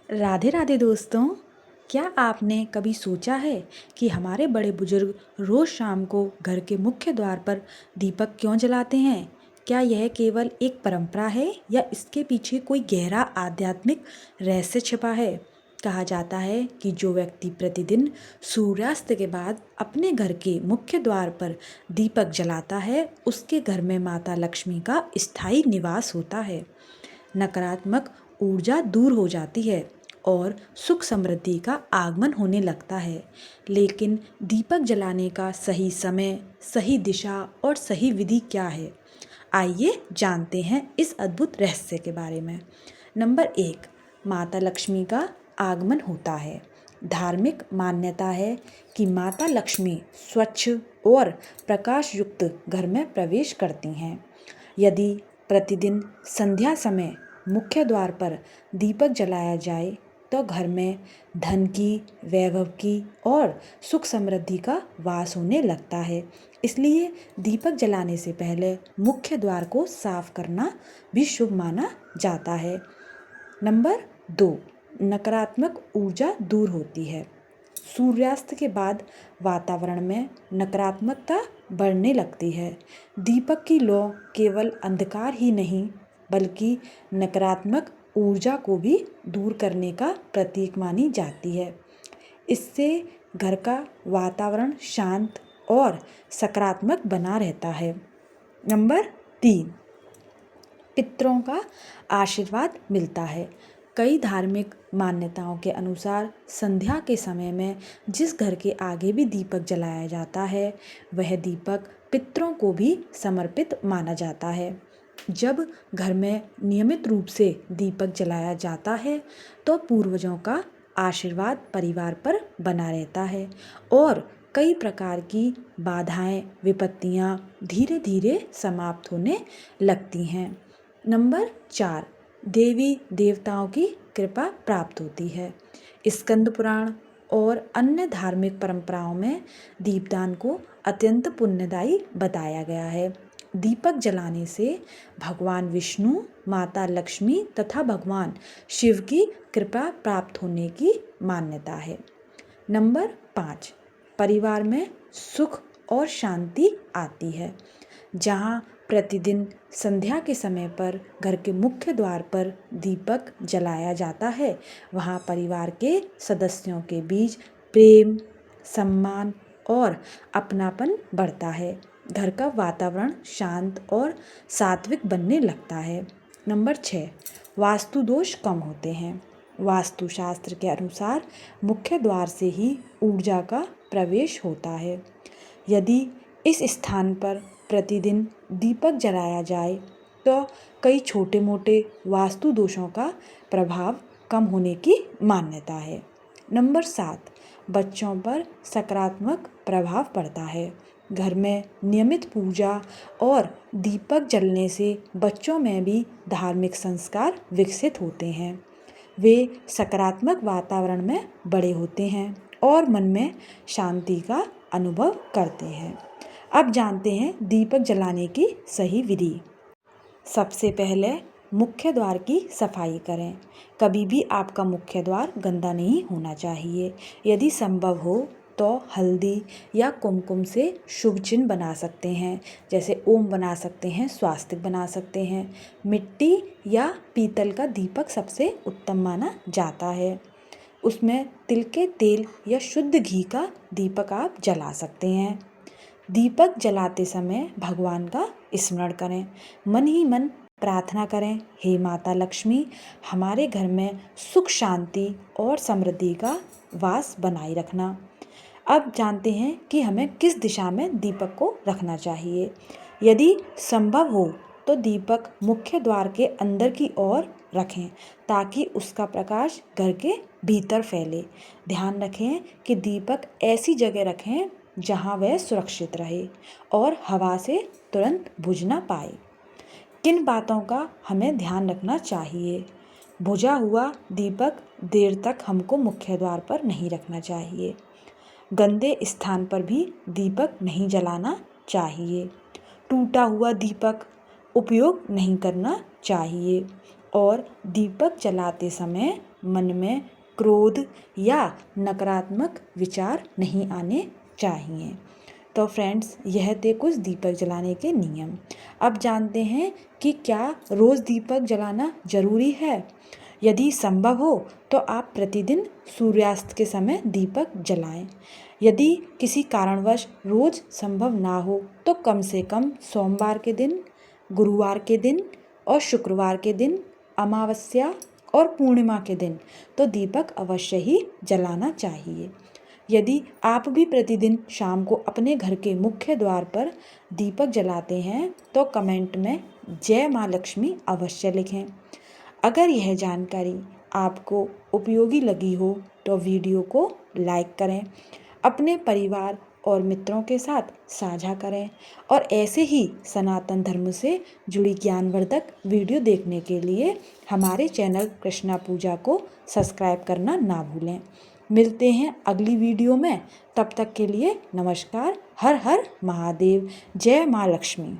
राधे राधे दोस्तों। क्या आपने कभी सोचा है कि हमारे बड़े बुजुर्ग रोज शाम को घर के मुख्य द्वार पर दीपक क्यों जलाते हैं? क्या यह केवल एक परंपरा है या इसके पीछे कोई गहरा आध्यात्मिक रहस्य छिपा है? कहा जाता है कि जो व्यक्ति प्रतिदिन सूर्यास्त के बाद अपने घर के मुख्य द्वार पर दीपक जलाता है, उसके घर में माता लक्ष्मी का स्थायी निवास होता है। नकारात्मक ऊर्जा दूर हो जाती है और सुख समृद्धि का आगमन होने लगता है। लेकिन दीपक जलाने का सही समय, सही दिशा और सही विधि क्या है? आइए जानते हैं इस अद्भुत रहस्य के बारे में। नंबर 1, माता लक्ष्मी का आगमन होता है। धार्मिक मान्यता है कि माता लक्ष्मी स्वच्छ और प्रकाश युक्त घर में प्रवेश करती हैं। यदि प्रतिदिन संध्या समय मुख्य द्वार पर दीपक जलाया जाए तो घर में धन की, वैभव की और सुख समृद्धि का वास होने लगता है। इसलिए दीपक जलाने से पहले मुख्य द्वार को साफ करना भी शुभ माना जाता है। नंबर 2, नकारात्मक ऊर्जा दूर होती है। सूर्यास्त के बाद वातावरण में नकारात्मकता बढ़ने लगती है। दीपक की लौ केवल अंधकार ही नहीं बल्कि नकारात्मक ऊर्जा को भी दूर करने का प्रतीक मानी जाती है। इससे घर का वातावरण शांत और सकारात्मक बना रहता है। नंबर 3, पितरों का आशीर्वाद मिलता है। कई धार्मिक मान्यताओं के अनुसार संध्या के समय में जिस घर के आगे भी दीपक जलाया जाता है, वह दीपक पितरों को भी समर्पित माना जाता है। जब घर में नियमित रूप से दीपक जलाया जाता है तो पूर्वजों का आशीर्वाद परिवार पर बना रहता है और कई प्रकार की बाधाएं, विपत्तियां धीरे धीरे समाप्त होने लगती हैं। नंबर 4, देवी देवताओं की कृपा प्राप्त होती है। स्कंद पुराण और अन्य धार्मिक परंपराओं में दीपदान को अत्यंत पुण्यदायी बताया गया है। दीपक जलाने से भगवान विष्णु, माता लक्ष्मी तथा भगवान शिव की कृपा प्राप्त होने की मान्यता है। नंबर 5, परिवार में सुख और शांति आती है। जहाँ प्रतिदिन संध्या के समय पर घर के मुख्य द्वार पर दीपक जलाया जाता है, वहाँ परिवार के सदस्यों के बीच प्रेम, सम्मान और अपनापन बढ़ता है। घर का वातावरण शांत और सात्विक बनने लगता है। नंबर 6, वास्तु दोष कम होते हैं। वास्तुशास्त्र के अनुसार मुख्य द्वार से ही ऊर्जा का प्रवेश होता है। यदि इस स्थान पर प्रतिदिन दीपक जलाया जाए तो कई छोटे मोटे वास्तु दोषों का प्रभाव कम होने की मान्यता है। नंबर 7, बच्चों पर सकारात्मक प्रभाव पड़ता है। घर में नियमित पूजा और दीपक जलने से बच्चों में भी धार्मिक संस्कार विकसित होते हैं। वे सकारात्मक वातावरण में बड़े होते हैं और मन में शांति का अनुभव करते हैं। अब जानते हैं दीपक जलाने की सही विधि। सबसे पहले मुख्य द्वार की सफाई करें। कभी भी आपका मुख्य द्वार गंदा नहीं होना चाहिए। यदि संभव हो तो हल्दी या कुमकुम से शुभ चिन्ह बना सकते हैं, जैसे ओम बना सकते हैं, स्वास्तिक बना सकते हैं। मिट्टी या पीतल का दीपक सबसे उत्तम माना जाता है। उसमें तिल के तेल या शुद्ध घी का दीपक आप जला सकते हैं। दीपक जलाते समय भगवान का स्मरण करें। मन ही मन प्रार्थना करें, हे माता लक्ष्मी, हमारे घर में सुख शांति और समृद्धि का वास बनाए रखना। अब जानते हैं कि हमें किस दिशा में दीपक को रखना चाहिए। यदि संभव हो तो दीपक मुख्य द्वार के अंदर की ओर रखें ताकि उसका प्रकाश घर के भीतर फैले। ध्यान रखें कि दीपक ऐसी जगह रखें जहां वह सुरक्षित रहे और हवा से तुरंत बुझ ना पाए। किन बातों का हमें ध्यान रखना चाहिए? बुझा हुआ दीपक देर तक हमको मुख्य द्वार पर नहीं रखना चाहिए। गंदे स्थान पर भी दीपक नहीं जलाना चाहिए। टूटा हुआ दीपक उपयोग नहीं करना चाहिए और दीपक जलाते समय मन में क्रोध या नकारात्मक विचार नहीं आने चाहिए। तो फ्रेंड्स, यह थे कुछ दीपक जलाने के नियम। अब जानते हैं कि क्या रोज़ दीपक जलाना जरूरी है। यदि संभव हो तो आप प्रतिदिन सूर्यास्त के समय दीपक जलाएं। यदि किसी कारणवश रोज़ संभव ना हो तो कम से कम सोमवार के दिन, गुरुवार के दिन और शुक्रवार के दिन, अमावस्या और पूर्णिमा के दिन तो दीपक अवश्य ही जलाना चाहिए। यदि आप भी प्रतिदिन शाम को अपने घर के मुख्य द्वार पर दीपक जलाते हैं तो कमेंट में जय माँ लक्ष्मी अवश्य लिखें। अगर यह जानकारी आपको उपयोगी लगी हो तो वीडियो को लाइक करें, अपने परिवार और मित्रों के साथ साझा करें और ऐसे ही सनातन धर्म से जुड़ी ज्ञानवर्धक वीडियो देखने के लिए हमारे चैनल कृष्णा पूजा को सब्सक्राइब करना ना भूलें। मिलते हैं अगली वीडियो में, तब तक के लिए नमस्कार। हर हर महादेव। जय माँ लक्ष्मी।